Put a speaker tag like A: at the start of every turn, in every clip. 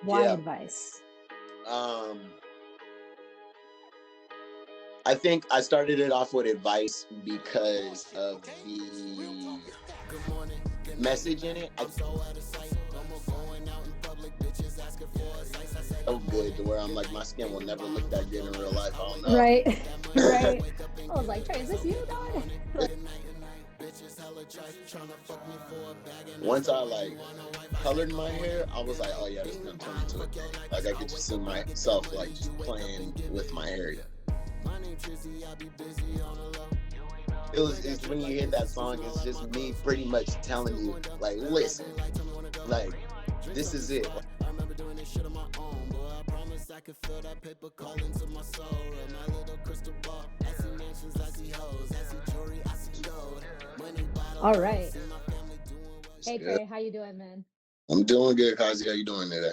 A: Why
B: Yeah.
A: advice?
B: Um, I think I started it off with advice because of the message in it. I so good to where I'm like, my skin will never look that good in real life. I don't know.
A: Right, right. I was like, Trey, is this you, dog? Like,
B: Once I like colored my hair, I was like, oh yeah, this is gonna turn into a thing. Like I could just see myself like just playing with my hair. It's when you hear that song, it's just me pretty much telling you, like, listen, like this is it.
A: all right.
B: It's
A: Hey,
B: good.
A: Trey, how you doing, man?
B: I'm doing good, Kazi. How you doing today?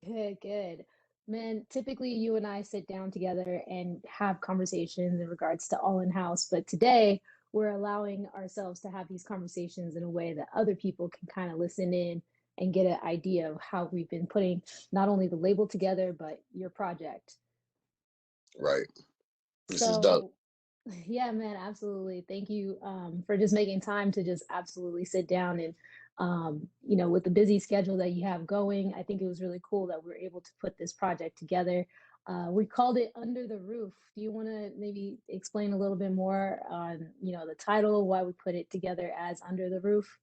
A: Good, good. Man, typically you and I sit down together and have conversations in regards to all in house, but today we're allowing ourselves to have these conversations in a way that other people can kind of listen in and get an idea of how we've been putting not only the label together, but your project.
B: Right. This is dope.
A: So, yeah, man, absolutely. Thank you for just making time to just absolutely sit down and, with the busy schedule that you have going, I think it was really cool that we were able to put this project together. We called it Under the Roof. Do you want to maybe explain a little bit more on, the title, why we put it together as Under the Roof?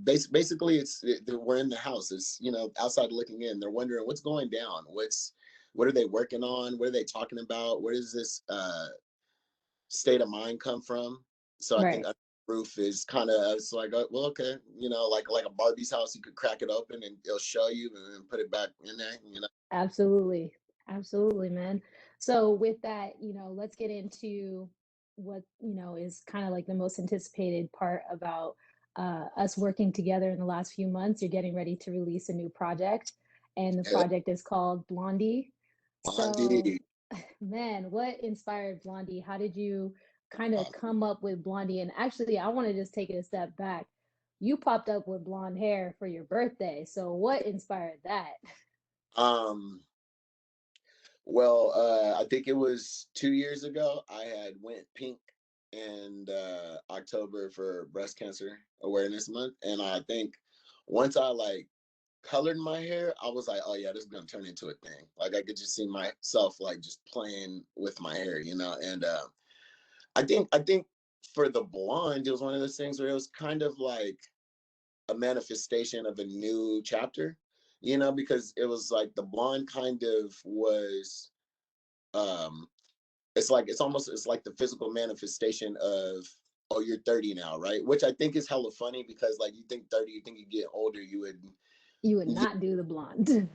B: Basically, we're in the house. It's outside looking in. They're wondering what's going down. What are they working on? What are they talking about? Where does this state of mind come from? So I think
A: Right.
B: under the roof is kind of it's like well, okay, like a Barbie's house. You could crack it open and it'll show you, and then put it back in there.
A: Absolutely. Absolutely, man. So with that, let's get into what, is kind of like the most anticipated part about us working together in the last few months. You're getting ready to release a new project, and the
B: Yeah,
A: project is called Blondie. So,
B: Blondie.
A: man, what inspired Blondie? How did you kind of come up with Blondie? And actually, I want to just take it a step back. You popped up with blonde hair for your birthday. So what inspired that?
B: Um, Well, I think it was 2 years ago. I had went pink in October for Breast Cancer Awareness Month, and I think once I like colored my hair, I was like, oh yeah, this is gonna turn into a thing. Like I could just see myself like just playing with my hair, And I think for the blonde, it was one of those things where it was kind of like a manifestation of a new chapter, because it was like the blonde kind of was um it's like the physical manifestation of, oh, you're 30 now, right? Which I think is hella funny because like you think 30, you think you get older,
A: You would
B: yeah,
A: not do the blonde.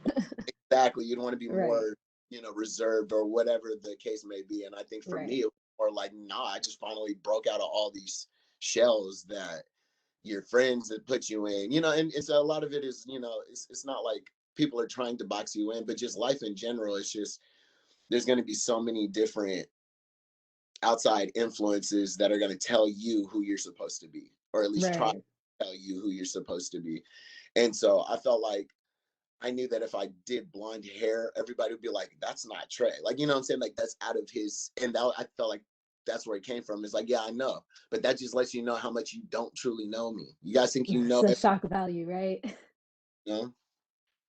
B: exactly, you'd want to be
A: Right,
B: more reserved or whatever the case may be. And I think for me
A: right,
B: it was more like, nah, I just finally broke out of all these shells that your friends that put you in, and it's a lot of it is, it's not like people are trying to box you in, but just life in general. It's just there's going to be so many different outside influences that are going to tell you who you're supposed to be, or at least try to
A: right.
B: tell you who you're supposed to be. And so I felt like I knew that if I did blonde hair, everybody would be like, that's not Trey. Like, you know what I'm saying? Like, that's out of his. And I felt like that's where it came from. It's like, yeah, I know. But that just lets you know how much you don't truly know me. You guys think you
A: It's
B: know
A: a
B: it,
A: shock value, right?
B: you know?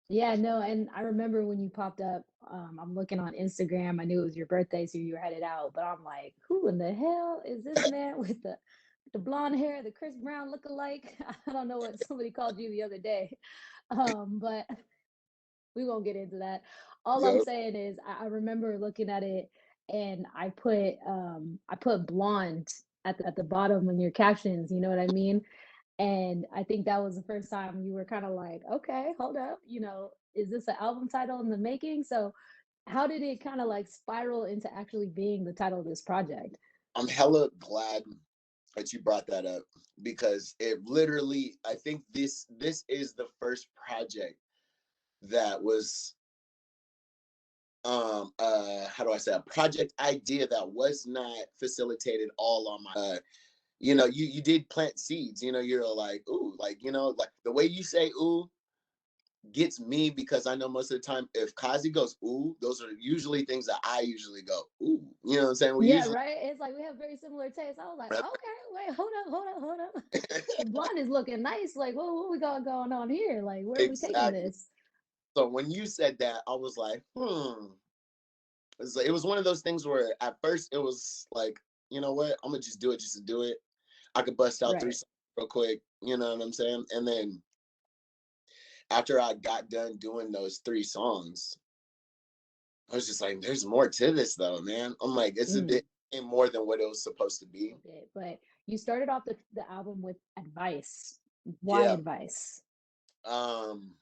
A: Yeah, no, and I remember when you popped up, I'm looking on Instagram. I knew it was your birthday, so you were headed out, but I'm like, who in the hell is this man with the blonde hair, the Chris Brown look-alike? I don't know what somebody called you the other day. But we won't get into that. All I'm
B: Yep.
A: saying is I remember looking at it and I put blonde at the bottom in your captions, you know what I mean? And I think that was the first time you were kind of like, okay, hold up, is this an album title in the making? So how did it kind of like spiral into actually being the title of this project?
B: I'm hella glad that you brought that up because it literally, I think this is the first project that was how do I say, a project idea that was not facilitated all on my you did plant seeds, you're like, ooh, like, like the way you say ooh, gets me because I know most of the time if Kazi goes ooh, those are usually things that I usually go ooh. You know what I'm saying? We
A: Yeah,
B: usually
A: right. It's like we have very similar tastes. I was like, okay, wait, hold up. The blonde is looking nice. Like, what we got going on here? Like, where are we taking
B: exactly.
A: this?
B: So when you said that, I was like, it was one of those things where at first it was like, you know what, I'm gonna just do it just to do it. I could bust out three
A: Right.
B: songs real quick, you know what I'm saying? And then after I got done doing those three songs, I was just like, there's more to this though, man. I'm like, it's a
A: Mm,
B: bit more than what it was supposed to be.
A: a bit. But you started off the album with advice. Why
B: Yeah.
A: advice?
B: Um,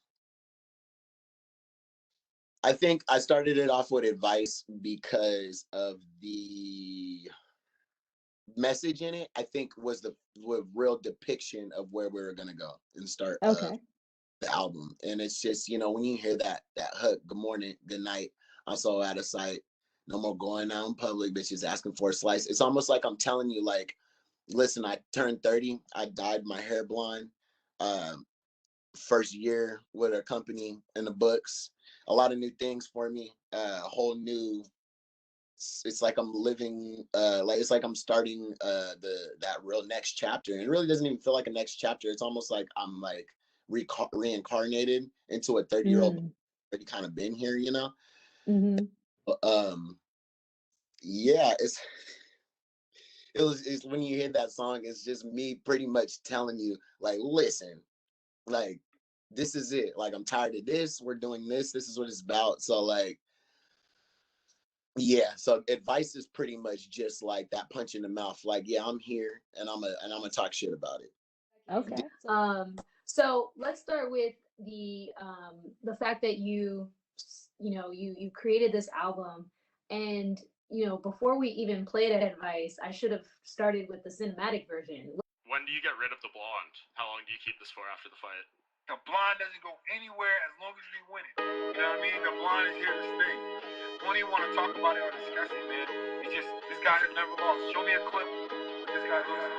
B: I think I started it off with advice because of the message in it. I think was the real depiction of where we were gonna go and start
A: Okay.
B: the album. And it's just, when you hear that hook, good morning, good night, I'm so out of sight. No more going out in public, bitches asking for a slice. It's almost like I'm telling you, like, listen, I turned 30. I dyed my hair blonde. Um, First year with a company in the books. A lot of new things for me. A whole new. It's like I'm living. Like it's like I'm starting that real next chapter. And it really doesn't even feel like a next chapter. It's almost like I'm like reincarnated into a 30-year old
A: Mm.
B: already kind of been here.
A: Mm-hmm.
B: Um. Yeah. It's when you hear that song, it's just me pretty much telling you, like, listen, like, this is it. Like, I'm tired of this. We're doing this. This is what it's about. So, like, yeah. So advice is pretty much just like that punch in the mouth. Like, yeah, I'm here and I'm gonna talk shit about it.
A: Okay. So let's start with the fact that you created this album, and before we even played at advice, I should have started with the cinematic version.
C: When do you get rid of the blonde? How long do you keep this for after the fight?
D: The blonde doesn't go anywhere as long as we win it. You know what I mean? The blonde is here to stay. We don't even want to talk about it or discuss it, man. It's just, this guy has never lost. Show me a clip with this guy losing.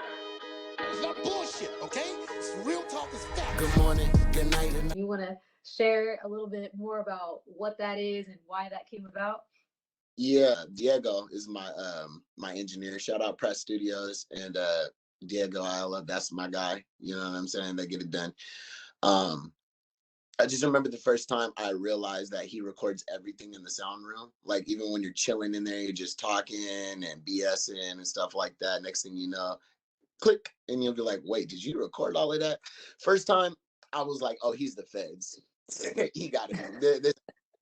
E: It's not bullshit, okay? It's real talk, is fact. Good morning, good night.
A: You want to share a little bit more about what that is and why that came about?
B: Yeah, Diego is my engineer. Shout out Press Studios and Diego Ayala. That's my guy. You know what I'm saying? They get it done. Um, I just remember the first time I realized that he records everything in the sound room. Like even when you're chilling in there, you're just talking and BSing and stuff like that. Next thing you know, click, and you'll be like, "Wait, did you record all of that?" First time, I was like, "Oh, he's the feds. He got it, this,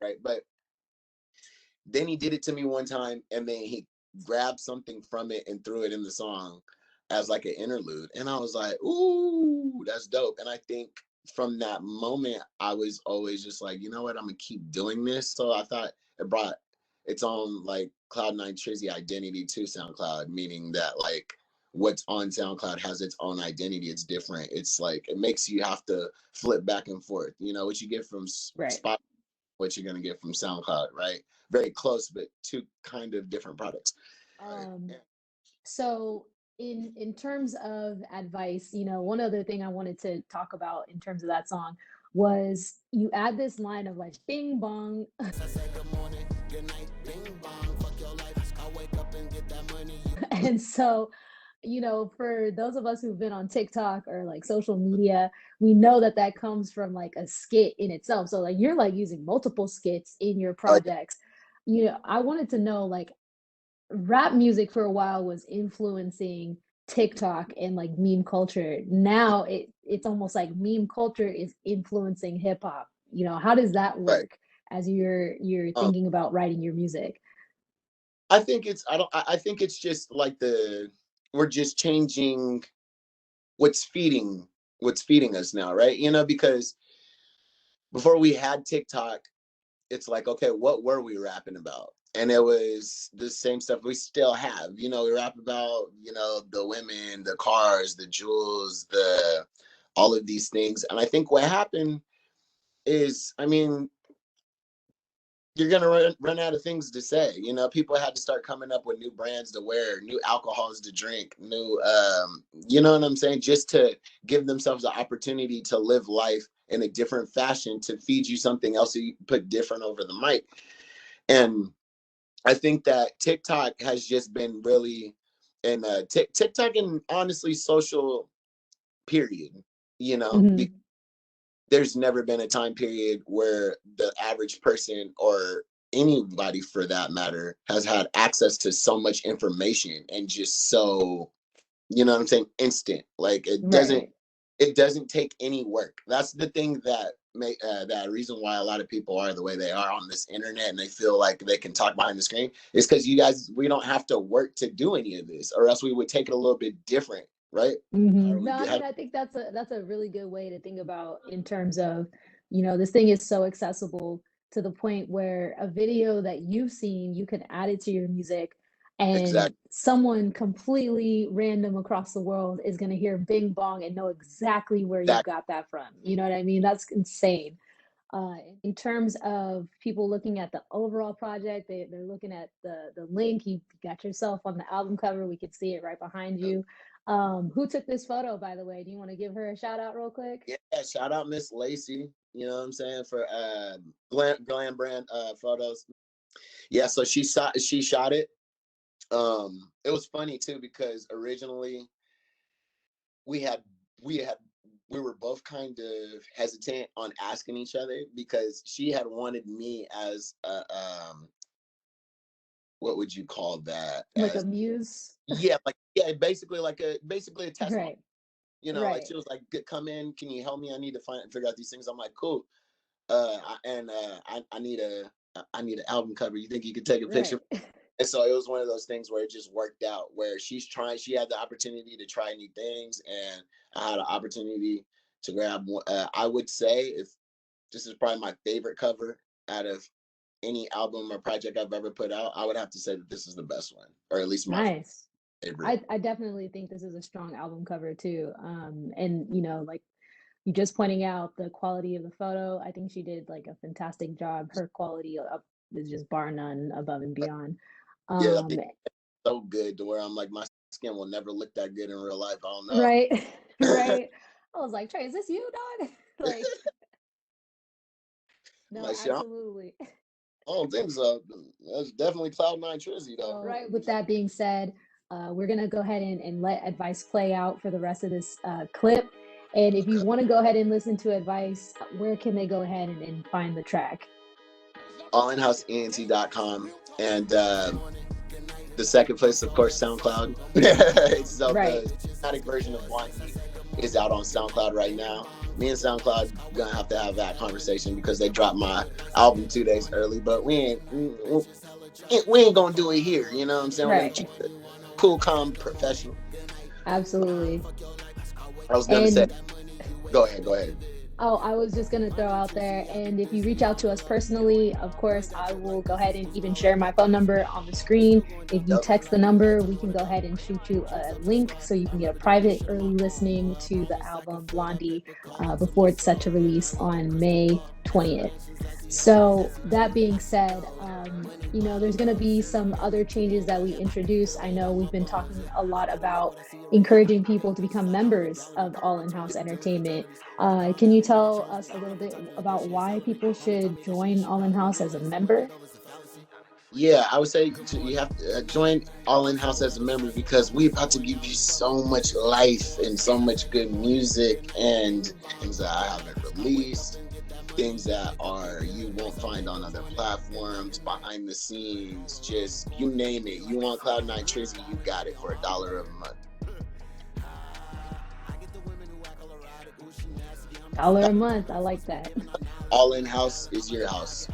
B: right?" But then he did it to me one time, and then he grabbed something from it and threw it in the song as like an interlude, and I was like, "Ooh, that's dope." And I think from that moment, I was always just like, you know what, I'm gonna keep doing this. So I thought it brought its own like Kloud9Trizzy identity to SoundCloud, meaning that like what's on SoundCloud has its own identity. It's different. It's like it makes you have to flip back and forth. What you get from
A: Right.
B: Spotify, what you're gonna get from SoundCloud, right? Very close, but two kind of different products.
A: Um, so in terms of advice, one other thing I wanted to talk about in terms of that song was you add this line of like bing bong.
E: I say good morning, good night, bing bong, fuck your life. I wake up and get that money.
A: And so, for those of us who've been on TikTok or like social media, we know that that comes from like a skit in itself. So like you're like using multiple skits in your
B: Oh,
A: projects. I wanted to know, like, rap music for a while was influencing TikTok and like meme culture. Now it's almost like meme culture is influencing hip hop. How does that
B: right.
A: work as you're
B: Um,
A: thinking about writing your music?
B: I think it's I don't I think it's just like we're just changing what's feeding what's feeding us now, right? Because before we had TikTok, it's like, okay, what were we rapping about? And it was the same stuff we still have. We rap about, the women, the cars, the jewels, the all of these things. And I think what happened is, I mean, you're gonna run out of things to say. People had to start coming up with new brands to wear, new alcohols to drink, new you know what I'm saying, just to give themselves the opportunity to live life in a different fashion to feed you something else that you put different over the mic. And I think that TikTok has just been really, and TikTok and honestly social period, you know,
A: Mm-hmm.
B: there's never been a time period where the average person or anybody for that matter has had access to so much information and just so, you know what I'm saying, instant. Like
A: Right.
B: it doesn't take any work. That's the thing that make that reason why a lot of people are the way they are on this internet and they feel like they can talk behind the screen is because you guys, we don't have to work to do any of this, or else we would take it a little bit different, right? Or we
A: No, I mean,
B: have
A: I think that's a really good way to think about in terms of, you know, this thing is so accessible to the point where a video that you've seen, you can add it to your music, and
B: exactly
A: someone completely random across the world is going to hear Bing Bong and know exactly where you
B: that
A: got that from. You know what I mean? That's insane. Uh, in terms of people looking at the overall project, they're looking at the link. You got yourself on the album cover. We could see it right behind you. Who took this photo, by the way? Do you want to give her a shout out real quick?
B: yeah, shout out Miss Lacey, you know what I'm saying, for glam brand photos. Yeah, so she shot it. It was funny too because originally we had we had we were both kind of hesitant on asking each other because she had wanted me as a what would you call that,
A: Like a
B: as
A: muse?
B: yeah, like yeah, basically a test model.
A: Right,
B: You know, like
A: right,
B: she was like, come in, can you help me? I need to find and figure out these things. I'm like, cool. I need I need an album cover. You think you could take a picture?
A: right.
B: And so it was one of those things where it just worked out, where she had the opportunity to try new things, and I had an opportunity to grab one. I would say, if this is probably my favorite cover out of any album or project I've ever put out, I would have to say that this is the best one, or at least my
A: Nice.
B: favorite.
A: I definitely think this is a strong album cover too. And you know, like you just pointing out the quality of the photo, I think she did like a fantastic job. Her quality up is just bar none, above and beyond.
B: Yeah, I
A: Um,
B: think it's so good to where I'm like, my skin will never look that good in real life. I don't know.
A: right, right. I was like, Trey, is this you, dog? Like, no,
B: Like shit,
A: absolutely.
B: I don't think so. That's definitely Kloud9Trizzy
A: All
B: though.
A: right, with that being said, we're gonna go ahead and let advice play out for the rest of this clip. And if you
B: Okay.
A: want to go ahead and listen to advice, where can they go ahead and find the track?
B: allinhouseent.com, and the second place, of course, SoundCloud. So
A: Right.
B: the static version of Blondie is out on SoundCloud right now. Me and SoundCloud gonna have to have that conversation because they dropped my album 2 days early, but we ain't gonna do it here. You know what I'm saying? We're gonna
A: Right.
B: keep it cool, calm, professional.
A: Absolutely.
B: I was gonna say,
A: And
B: go ahead, go ahead.
A: oh, I was just going to throw out there, and if you reach out to us personally, of course, I will go ahead and even share my phone number on the screen. If you
B: Yep.
A: text the number, we can go ahead and shoot you a link so you can get a private early listening to the album Blondie before it's set to release on May 20th. So that being said, you know, there's going to be some other changes that we introduce. I know we've been talking a lot about encouraging people to become members of All In-House Entertainment. Can you tell us a little bit about why people should join All In-House as a member?
B: Yeah, I would say you have to join All In House as a member because we're about to give you so much life and so much good music and things that I haven't released, things that are you won't find on other platforms, behind the scenes, just you name it. You want Kloud9Trizzy, you got it for $1 a month.
A: Dollar a month. I like that.
B: All In House is your house.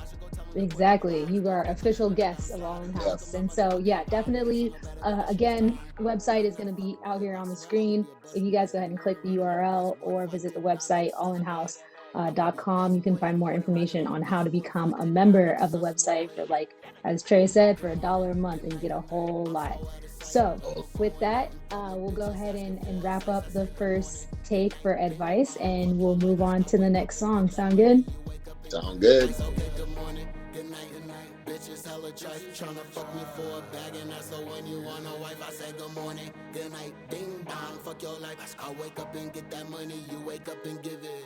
A: Exactly. You are official guests of All In
B: Yeah.
A: House. And so, yeah, definitely. Again, website is going to be out here on the screen. If you guys go ahead and click the URL or visit the website, allinhouse.com, you can find more information on how to become a member of the website for, like, as Trey said, for $1 a month, and you get a whole lot. So, with that, we'll go ahead and wrap up the first take for advice, and we'll move on to the next song. Sound good?
B: Sound good.
E: Bitches hella trust, tryna fuck me for a bag, and that's so when you want a wife, I say good morning, good night, ding dong, fuck your life. I wake up and get that money, you wake up and give it.